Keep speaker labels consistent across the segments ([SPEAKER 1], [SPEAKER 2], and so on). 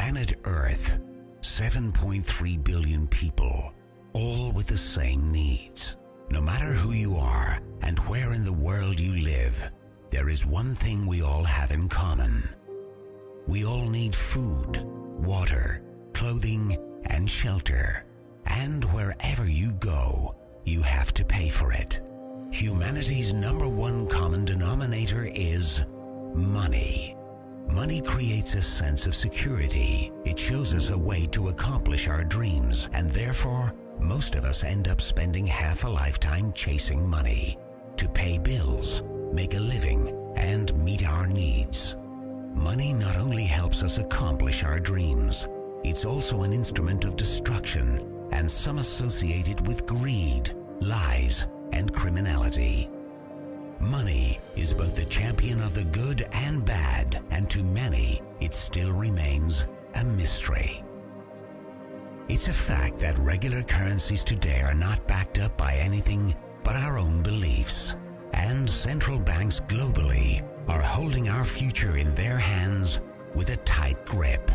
[SPEAKER 1] Planet Earth, 7.3 billion people, all with the same needs. No matter who you are and where in the world you live, there is one thing we all have in common. We all need food, water, clothing, and shelter. And wherever you go, you have to pay for it. Humanity's number one common denominator is money. Money creates a sense of security. It shows us a way to accomplish our dreams, and therefore, most of us end up spending half a lifetime chasing money to pay bills, make a living, and meet our needs. Money not only helps us accomplish our dreams, it's also an instrument of destruction, and some associate it with greed, lies, and criminality. Money is both the champion of the good and bad, and to many, it still remains a mystery. It's a fact that regular currencies today are not backed up by anything but our own beliefs, and central banks globally are holding our future in their hands with a tight grip.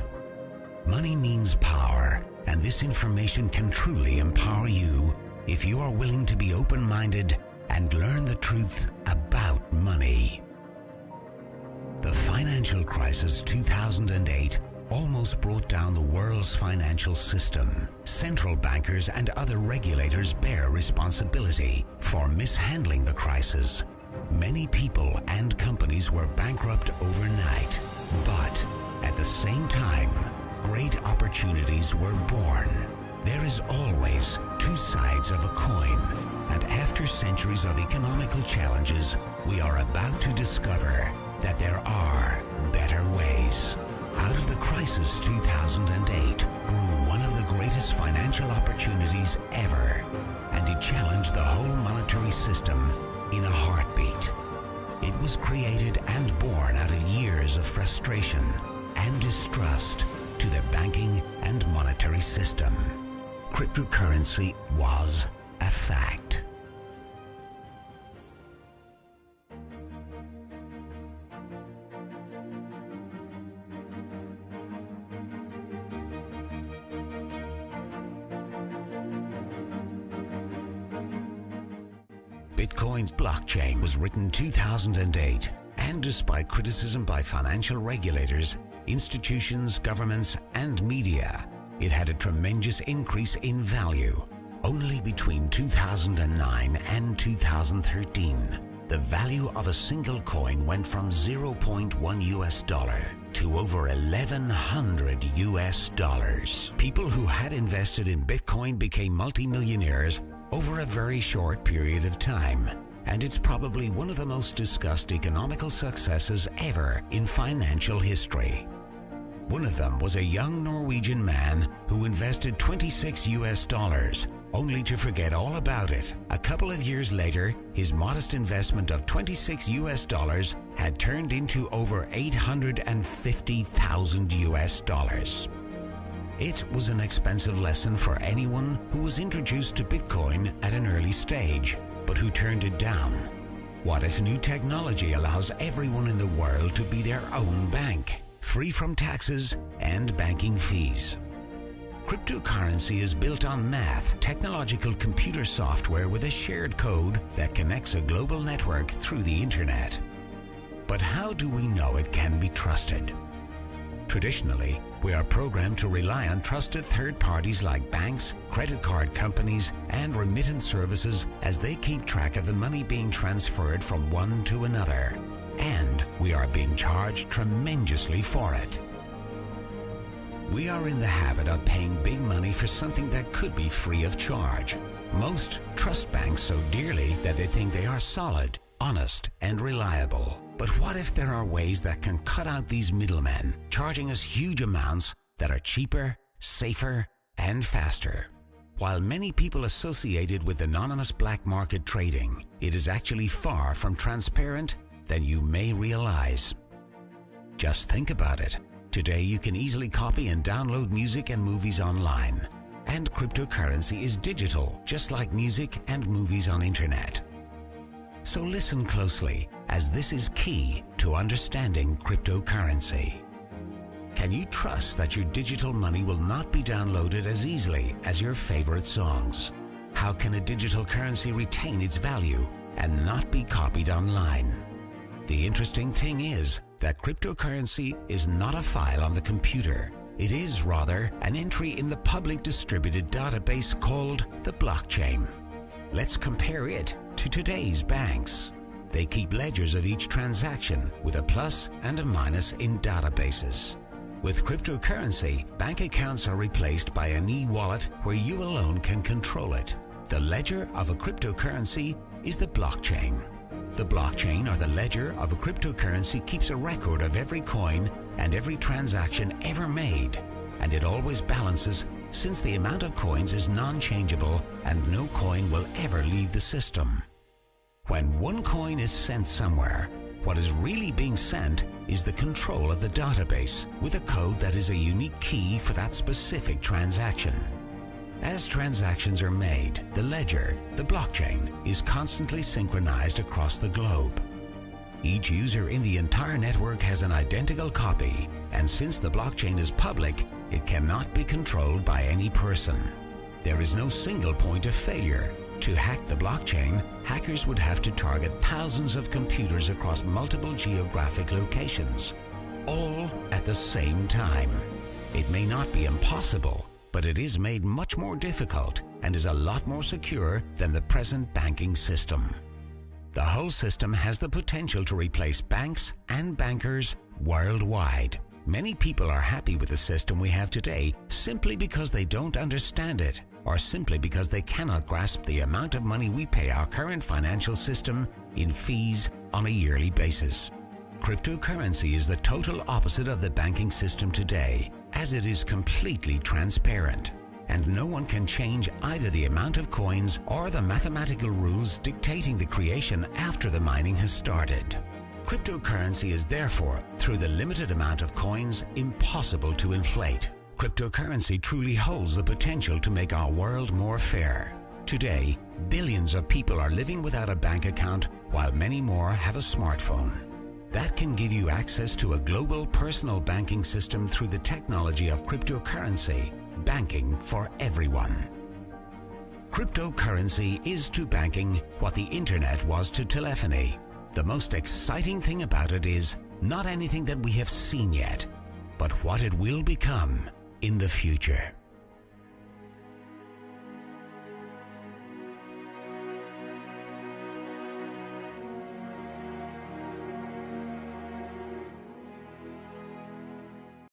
[SPEAKER 1] Money means power, and this information can truly empower you if you are willing to be open-minded and learn the truth about money. The financial crisis 2008 almost brought down the world's financial system. Central bankers and other regulators bear responsibility for mishandling the crisis. Many people and companies were bankrupt overnight, but at the same time, great opportunities were born. There is always two sides of a coin, and after centuries of economical challenges, we are about to discover that there are better ways. Out of the crisis 2008 grew one of the greatest financial opportunities ever, and it challenged the whole monetary system in a heartbeat. It was created and born out of years of frustration and distrust to the banking and monetary system. Cryptocurrency was a fact. Bitcoin's blockchain was written 2008, and despite criticism by financial regulators, institutions, governments, and media, it had a tremendous increase in value. Only between 2009 and 2013, the value of a single coin went from $0.1 to over $1,100. People who had invested in Bitcoin became multimillionaires over a very short period of time, and it's probably one of the most discussed economical successes ever in financial history. One of them was a young Norwegian man who invested $26, only to forget all about it. A couple of years later, his modest investment of $26 had turned into over $850,000. It was an expensive lesson for anyone who was introduced to Bitcoin at an early stage, but who turned it down. What if new technology allows everyone in the world to be their own bank, free from taxes and banking fees? Cryptocurrency is built on math, technological computer software with a shared code that connects a global network through the internet. But how do we know it can be trusted? Traditionally, we are programmed to rely on trusted third parties like banks, credit card companies, and remittance services as they keep track of the money being transferred from one to another. And we are being charged tremendously for it. We are in the habit of paying big money for something that could be free of charge. Most trust banks so dearly that they think they are solid, honest, and reliable. But what if there are ways that can cut out these middlemen, charging us huge amounts that are cheaper, safer, and faster? While many people associate it with anonymous black market trading, it is actually far from transparent than you may realize. Just think about it. Today you can easily copy and download music and movies online. And cryptocurrency is digital, just like music and movies on internet. So listen closely, as this is key to understanding cryptocurrency. Can you trust that your digital money will not be downloaded as easily as your favorite songs? How can a digital currency retain its value and not be copied online? The interesting thing is that cryptocurrency is not a file on the computer. It is rather an entry in the public distributed database called the blockchain. Let's compare it to today's banks. They keep ledgers of each transaction with a plus and a minus in databases. With cryptocurrency, bank accounts are replaced by an e-wallet where you alone can control it. The ledger of a cryptocurrency is the blockchain. The blockchain, or the ledger of a cryptocurrency, keeps a record of every coin and every transaction ever made, and it always balances since the amount of coins is non-changeable and no coin will ever leave the system. When one coin is sent somewhere, what is really being sent is the control of the database with a code that is a unique key for that specific transaction. As transactions are made, the ledger, the blockchain, is constantly synchronized across the globe. Each user in the entire network has an identical copy, and since the blockchain is public, it cannot be controlled by any person. There is no single point of failure. To hack the blockchain, hackers would have to target thousands of computers across multiple geographic locations, all at the same time. It may not be impossible, but it is made much more difficult and is a lot more secure than the present banking system. The whole system has the potential to replace banks and bankers worldwide. Many people are happy with the system we have today simply because they don't understand it, or simply because they cannot grasp the amount of money we pay our current financial system in fees on a yearly basis. Cryptocurrency is the total opposite of the banking system today, as it is completely transparent, and no one can change either the amount of coins or the mathematical rules dictating the creation after the mining has started. Cryptocurrency is therefore, through the limited amount of coins, impossible to inflate. Cryptocurrency truly holds the potential to make our world more fair. Today, billions of people are living without a bank account, while many more have a smartphone. That can give you access to a global personal banking system through the technology of cryptocurrency, banking for everyone. Cryptocurrency is to banking what the internet was to telephony. The most exciting thing about it is not anything that we have seen yet, but what it will become in the future.